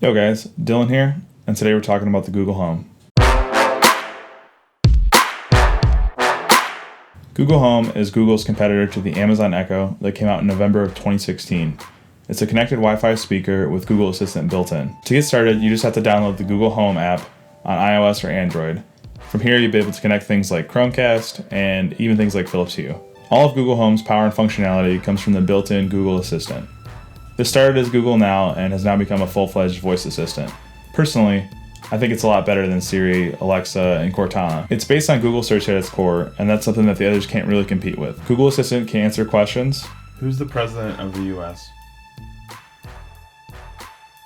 Yo guys, Dylan here, and today we're talking about the Google Home. Google Home is Google's competitor to the Amazon Echo that came out in November of 2016. It's a connected Wi-Fi speaker with Google Assistant built in. To get started, you just have to download the Google Home app on iOS or Android. From here, you'll be able to connect things like Chromecast and even things like Philips Hue. All of Google Home's power and functionality comes from the built-in Google Assistant. This started as Google Now and has now become a full-fledged voice assistant. Personally, I think it's a lot better than Siri, Alexa, and Cortana. It's based on Google Search at its core, and that's something that the others can't really compete with. Google Assistant can answer questions. Who's the president of the U.S.?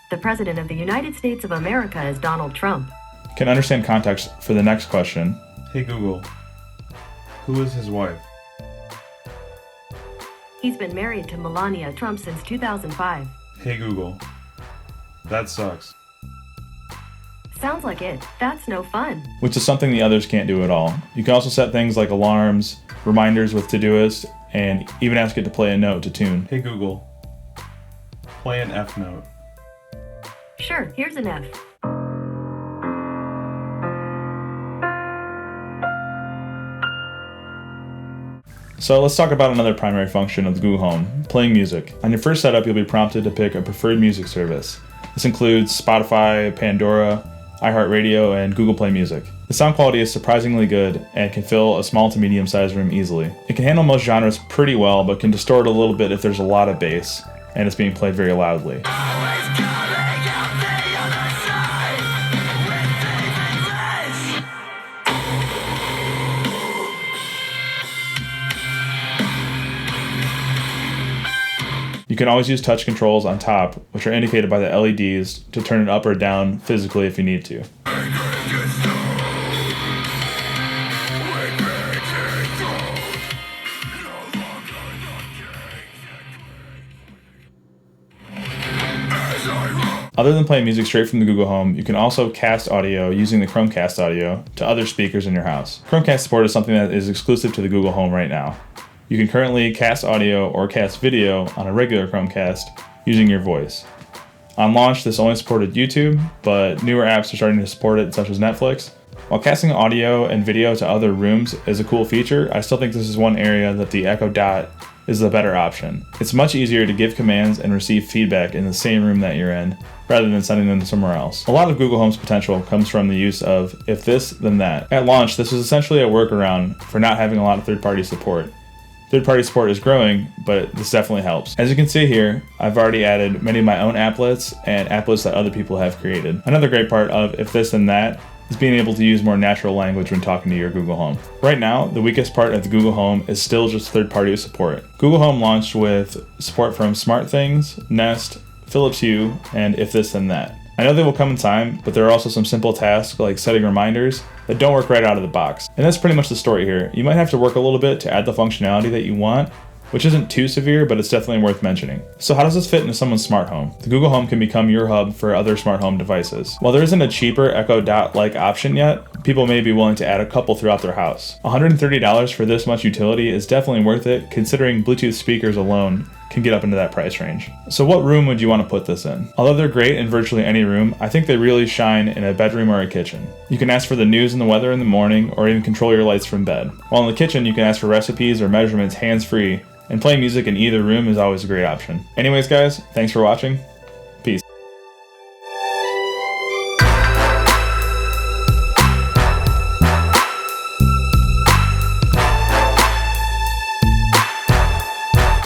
The President of the United States of America is Donald Trump. Can understand context for the next question. Hey Google, who is his wife? He's been married to Melania Trump since 2005. Hey Google, that sucks. Sounds like it. That's no fun. Which is something the others can't do at all. You can also set things like alarms, reminders with Todoist, and even ask it to play a note to tune. Hey Google, play an F note. Sure, here's an F. So let's talk about another primary function of the Google Home, playing music. On your first setup, you'll be prompted to pick a preferred music service. This includes Spotify, Pandora, iHeartRadio, and Google Play Music. The sound quality is surprisingly good and can fill a small to medium-sized room easily. It can handle most genres pretty well, but can distort a little bit if there's a lot of bass and it's being played very loudly. You can always use touch controls on top, which are indicated by the LEDs, to turn it up or down physically if you need to. Other than playing music straight from the Google Home, you can also cast audio using the Chromecast audio to other speakers in your house. Chromecast support is something that is exclusive to the Google Home right now. You can currently cast audio or cast video on a regular Chromecast using your voice. On launch, this only supported YouTube, but newer apps are starting to support it, such as Netflix. While casting audio and video to other rooms is a cool feature, I still think this is one area that the Echo Dot is the better option. It's much easier to give commands and receive feedback in the same room that you're in, rather than sending them somewhere else. A lot of Google Home's potential comes from the use of if this, then that. At launch, this was essentially a workaround for not having a lot of third-party support. Third-party support is growing, but this definitely helps. As you can see here, I've already added many of my own applets and applets that other people have created. Another great part of if this then that is being able to use more natural language when talking to your Google Home. Right now, the weakest part of the Google Home is still just third-party support. Google Home launched with support from SmartThings, Nest, Philips Hue, and if this then that. I know they will come in time, but there are also some simple tasks like setting reminders that don't work right out of the box. And that's pretty much the story here. You might have to work a little bit to add the functionality that you want, which isn't too severe, but it's definitely worth mentioning. So how does this fit into someone's smart home? The Google Home can become your hub for other smart home devices. While there isn't a cheaper Echo Dot-like option yet, people may be willing to add a couple throughout their house. $130 for this much utility is definitely worth it, considering Bluetooth speakers alone can get up into that price range. So what room would you want to put this in? Although they're great in virtually any room, I think they really shine in a bedroom or a kitchen. You can ask for the news and the weather in the morning, or even control your lights from bed. While in the kitchen, you can ask for recipes or measurements hands-free, and playing music in either room is always a great option. Anyways guys, thanks for watching.